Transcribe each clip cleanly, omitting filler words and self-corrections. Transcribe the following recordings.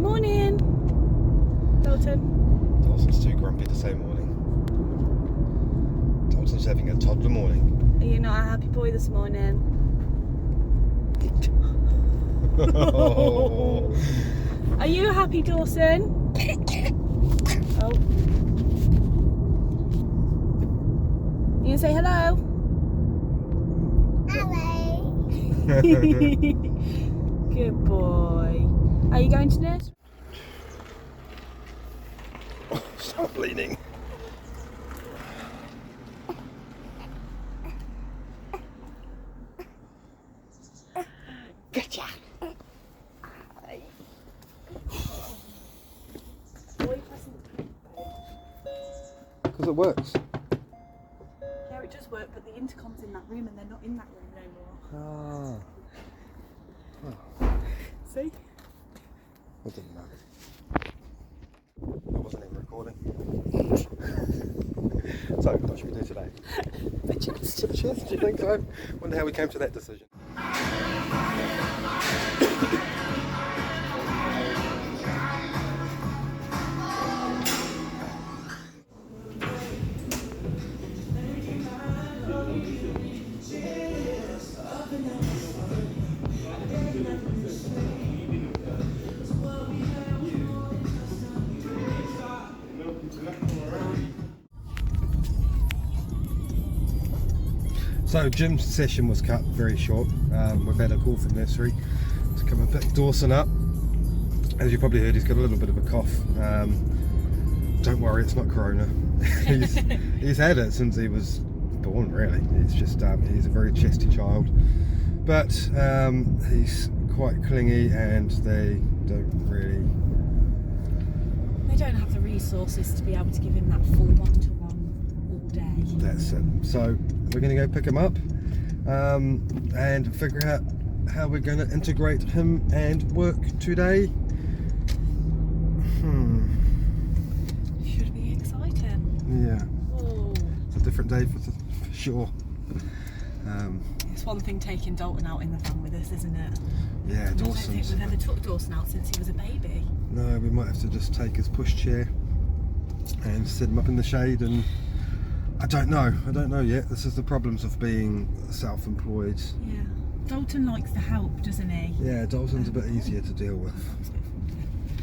morning, Dalton. Dalton's too grumpy to say morning. Dalton's having a toddler morning. Are you not a happy boy this morning? Oh. Are you happy, Dawson? Oh. You gonna say hello? Hello. Good boy. Are you going to nursery? Stop bleeding. Gotcha. Because it works. Yeah, it does work, but the intercom's in that room and they're not in that room no more. Ah. Oh, See? it didn't matter. I wasn't even recording. So, what should we do today? The chest. Do you think so? Wonder how we came to that decision. So Jim's session was cut very short. We've had a call from nursery to come and pick Dawson up. As you probably heard, he's got a little bit of a cough. Don't worry, it's not corona. he's had it since he was born, really. It's just he's a very chesty child, but he's quite clingy, and they don't have the resources to be able to give him that full one-to-one all day. That's it. So we're going to go pick him up and figure out how we're going to integrate him and work today. Should be exciting. Yeah. Oh. It's a different day for sure. It's one thing taking Dalton out in the van with us, isn't it? Yeah, I don't think Dawson's. we've ever took Dawson out since he was a baby. No, we might have to just take his pushchair and sit him up in the shade, and I don't know yet. This is the problems of being self-employed. Yeah. Dalton likes the help, doesn't he? Yeah, Dalton's a bit easier to deal with.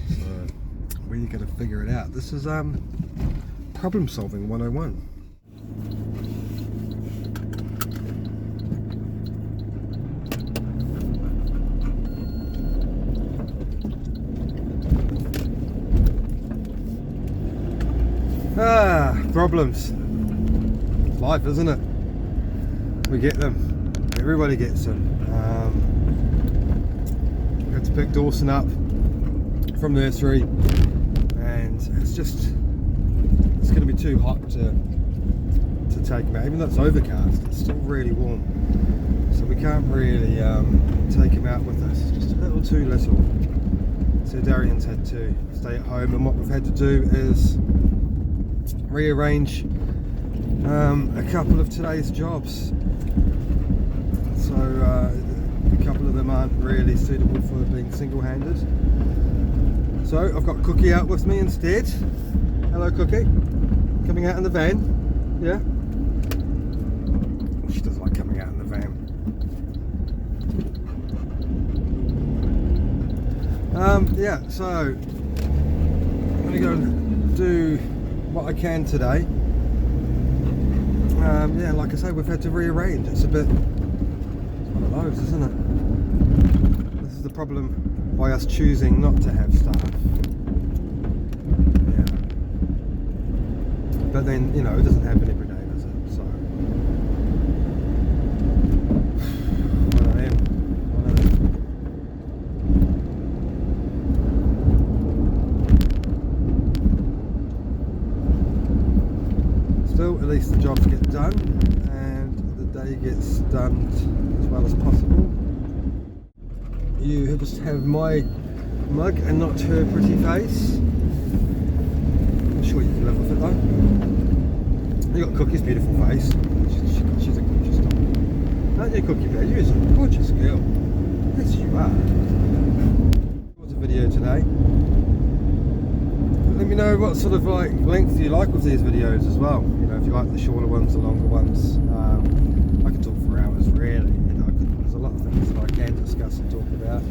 So we're going to figure it out. This is problem solving 101. Problems. It's life, isn't it? We get them. Everybody gets them. We had to pick Dawson up from nursery, and it's going to be too hot to take him out. Even though it's overcast, it's still really warm, so we can't really take him out with us. It's just a little too little. So Darian's had to stay at home, and what we've had to do is rearrange a couple of today's jobs. So a couple of them aren't really suitable for being single-handed. So I've got Cookie out with me instead. Hello, Cookie. Coming out in the van. Yeah? She does like coming out in the van. Yeah, so I'm going to go and do what I can today. Yeah, like I say, we've had to rearrange. It's one of those, isn't it? This is the problem by us choosing not to have staff. Yeah. But then, you know, it doesn't happen every day, does it? So one of them. Still, at least the jobs get done and the day gets done as well as possible. You just have my mug and not her pretty face. I'm sure you can live with it though. You got Cookie's beautiful face. She's a gorgeous dog. Aren't you, Cookie Bear? You're a gorgeous girl. Yes, you are. What's a video today? Let me know what sort of like length you like with these videos as well. You know, if you like the shorter ones, the longer ones. I could talk for hours, really. You know, there's a lot of things that I can discuss and talk about.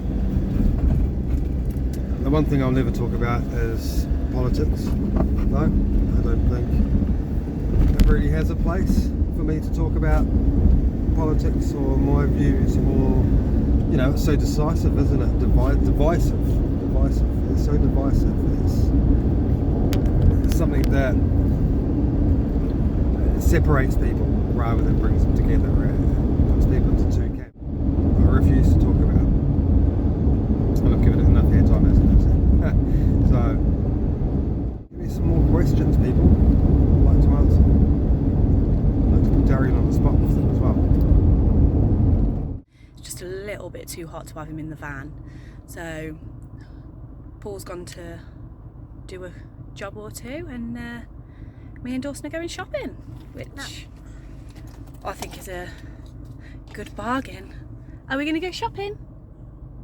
The one thing I'll never talk about is politics. No, I don't think it really has a place for me to talk about politics or my views, or, you know, it's so decisive, isn't it? Divisive. It's so divisive. It's something that separates people rather than brings them together. It puts people into two camps. I refuse to talk about. And I've given it enough airtime as it is. So, give me some more questions, people. I'd like to answer. I'd like to put Darian on the spot with them as well. It's just a little bit too hot to have him in the van. So, Paul's gone to do a job or two, and me and Dawson are going shopping, which I think is a good bargain. Are we going to go shopping?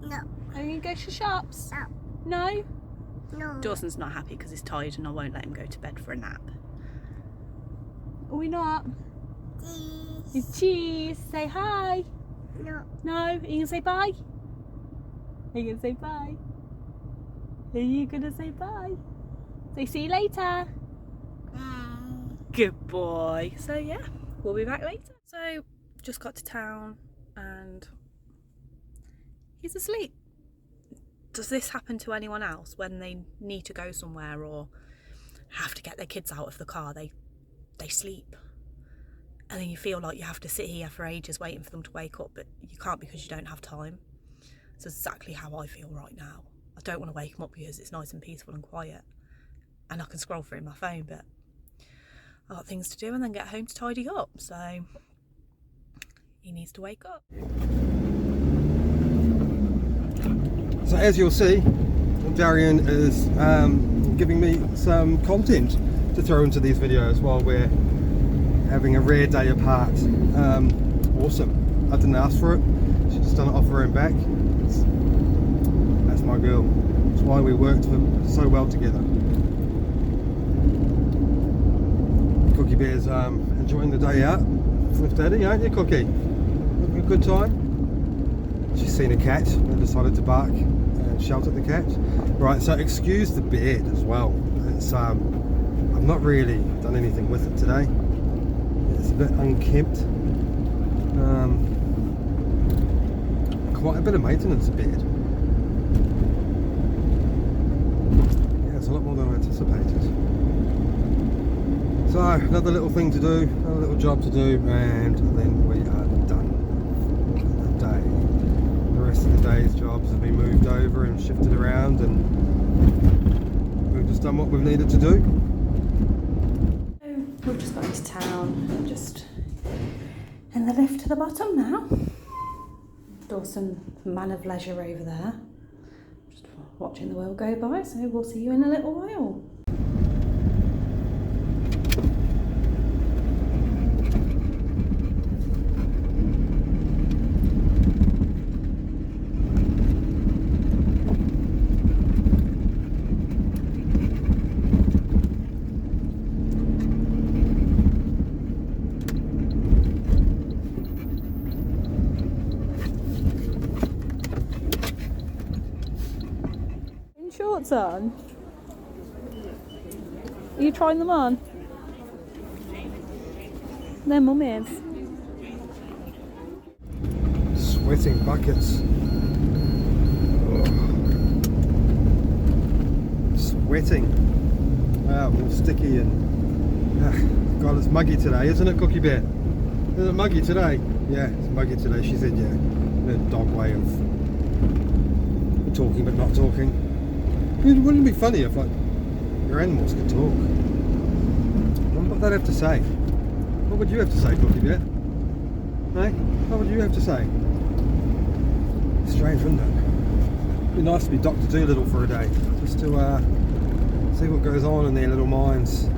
No. Are we going to go to shops? No. No? No. Dawson's not happy because he's tired and I won't let him go to bed for a nap. Are we not? Cheese. It's cheese. Say hi. No. No? Are you going to say bye? Are you going to say bye? Are you going to say bye? Say see you later. Good boy. So yeah, we'll be back later. So just got to town and he's asleep. Does this happen to anyone else when they need to go somewhere or have to get their kids out of the car? They sleep, and then you feel like you have to sit here for ages waiting for them to wake up, but you can't because you don't have time. It's exactly how I feel right now. I don't want to wake them up because it's nice and peaceful and quiet, and I can scroll through my phone, but I've got things to do and then get home to tidy up, so he needs to wake up. So as you'll see, Darian is giving me some content to throw into these videos while we're having a rare day apart. Awesome. I didn't ask for it. She's just done it off her own back. That's my girl. That's why we worked so well together. Cookie Bear's enjoying the day out with Daddy, aren't you, Cookie? Having a good time? She's seen a cat and decided to bark and shout at the cat. Right, so excuse the beard as well. It's I've not really done anything with it today. It's a bit unkempt. Quite a bit of maintenance beard. Yeah, it's a lot more than I anticipated. So another little thing to do, another little job to do, and then we are done for the day. The rest of the day's jobs have been moved over and shifted around, and we've just done what we've needed to do. We've just got into town, just in the lift to the bottom now. Dawson, man of leisure over there, just watching the world go by, so we'll see you in a little while. Shorts on? Are you trying them on? They're mummies. Sweating buckets. Oh. Sweating. Wow, all sticky and God, it's muggy today, isn't it, Cookie Bear? Is it muggy today? Yeah, it's muggy today. She said, yeah. A dog way of talking but not talking. Wouldn't it be funny if like your animals could talk? What would they have to say? What would you have to say, Cookie Bear? Hey? What would you have to say? Strange, wouldn't it? It'd be nice to be Dr. Dolittle for a day, just to see what goes on in their little minds.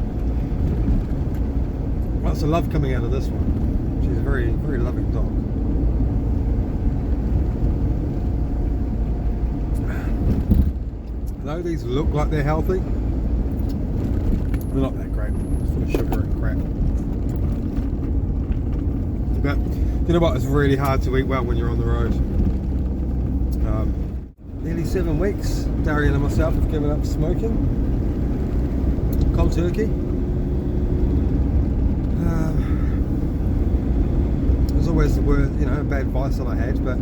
Lots of love coming out of this one. She's a very, very loving dog. Though these look like they're healthy, They're not that great, it's full of sugar and crap. But you know what, it's really hard to eat well when you're on the road. Nearly 7 weeks, Darian and myself have given up smoking. Cold turkey. There's always the word, bad advice that I had, but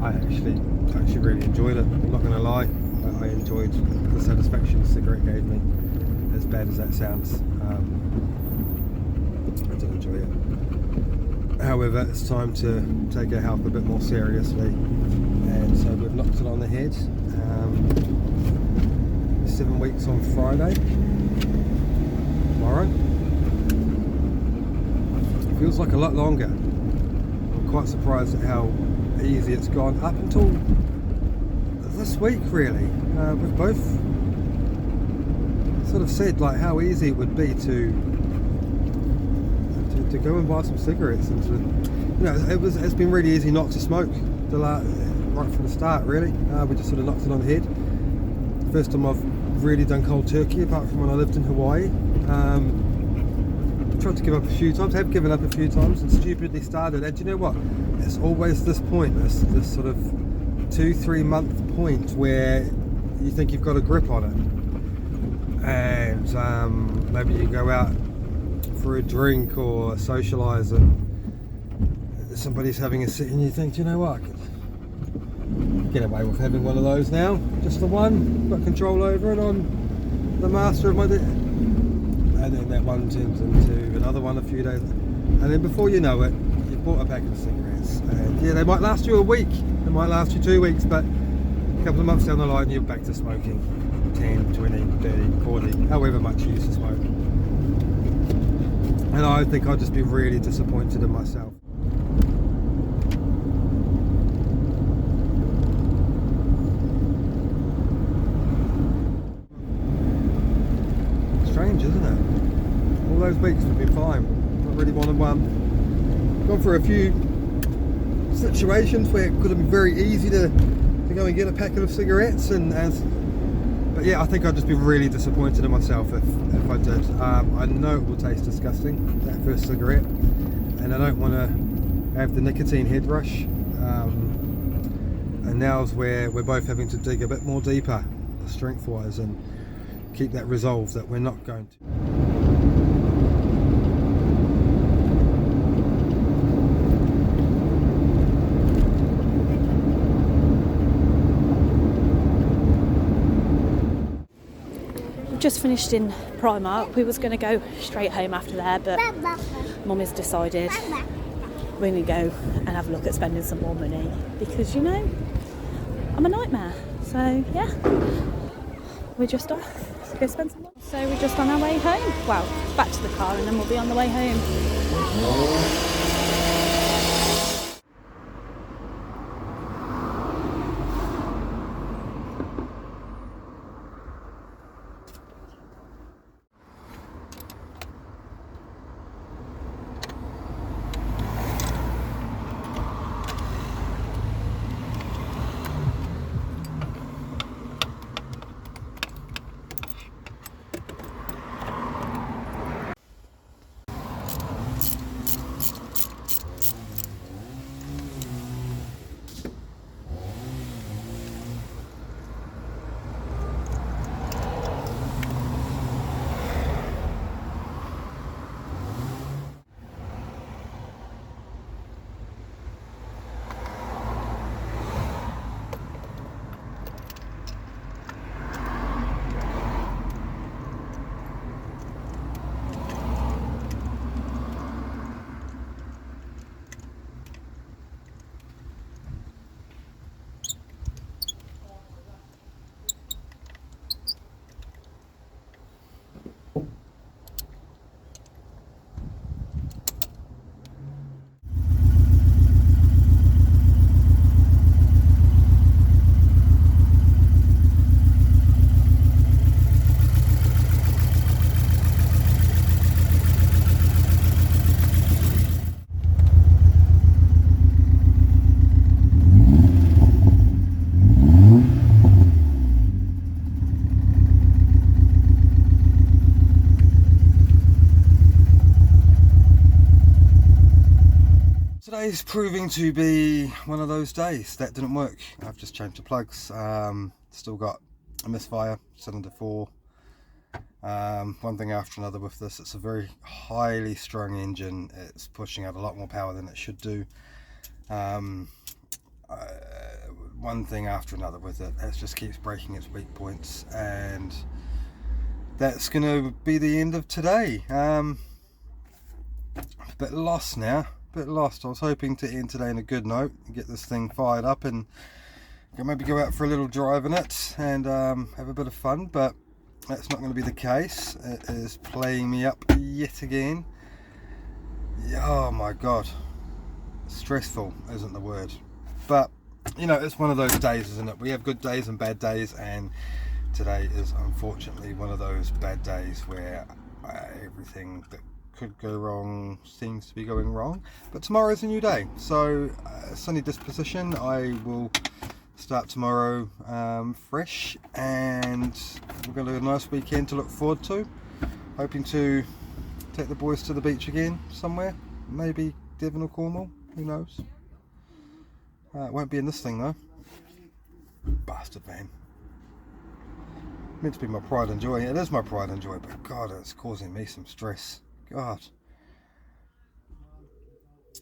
I actually really enjoyed it. I'm not going to lie, I enjoyed the satisfaction the cigarette gave me, as bad as that sounds. I did enjoy it. However, it's time to take our health a bit more seriously, and so we've knocked it on the head. 7 weeks on Friday, tomorrow. It feels like a lot longer. I'm quite surprised at how easy it's gone up until this week, really. We've both sort of said like how easy it would be to go and buy some cigarettes, and it's been really easy not to smoke right from the start, really. We just sort of knocked it on the head. First time I've really done cold turkey, apart from when I lived in Hawaii. Tried to give up a few times, have given up a few times, and stupidly started. And do you know what? It's always this point, this sort of 2-3 month point where you think you've got a grip on it, and maybe you go out for a drink or socialise and somebody's having a sit and you think, do you know what, I could get away with having one of those now, just the one, got control over it, I'm the master of my and then that one turns into another one a few days, and then before you know it, you've bought a packet of cigarettes, and yeah, they might last you a week, they might last you 2 weeks, but a couple of months down the line you're back to smoking 10, 20, 30, 40, however much you used to smoke. And I think I'd just be really disappointed in myself. Strange, isn't it? All those weeks we've been fine. Not really wanted one. Gone through a few situations where it could have been very easy to go and get a packet of cigarettes, but yeah, I think I'd just be really disappointed in myself if I did. I know it will taste disgusting, that first cigarette, and I don't want to have the nicotine head rush. And now's where we're both having to dig a bit more deeper, strength-wise, and keep that resolve that we're not going to. Just finished in Primark. We was going to go straight home after there, but Mum has decided we're going to go and have a look at spending some more money because, I'm a nightmare. So yeah, we're just off to go spend some more. So we're just on our way home. Well, back to the car and then we'll be on the way home. Today's proving to be one of those days. That didn't work. I've just changed the plugs. Still got a misfire, cylinder 4. One thing after another with this. It's a very highly strung engine. It's pushing out a lot more power than it should do. One thing after another with it. It just keeps breaking its weak points, and that's going to be the end of today. A bit lost now. A bit lost. I was hoping to end today on a good note, get this thing fired up and maybe go out for a little drive in it and have a bit of fun, but that's not going to be the case. It is playing me up yet again. Oh my god, stressful isn't the word, but you know, it's one of those days, isn't it? We have good days and bad days, and today is unfortunately one of those bad days where everything that could go wrong seems to be going wrong. But tomorrow is a new day, so sunny disposition. I will start tomorrow fresh, and we're going to have a nice weekend to look forward to. Hoping to take the boys to the beach again somewhere, maybe Devon or Cornwall, who knows. It won't be in this thing though. Bastard van. Meant to be my pride and joy. It is my pride and joy, but god, it's causing me some stress. God.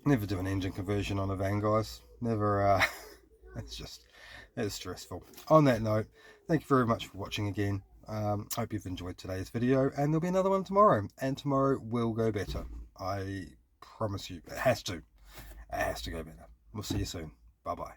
Never do an engine conversion on a van, guys. Never. It's stressful. On that note, thank you very much for watching again. Hope you've enjoyed today's video, and there'll be another one tomorrow, and tomorrow will go better. I promise you. It has to go better. We'll see you soon. Bye bye.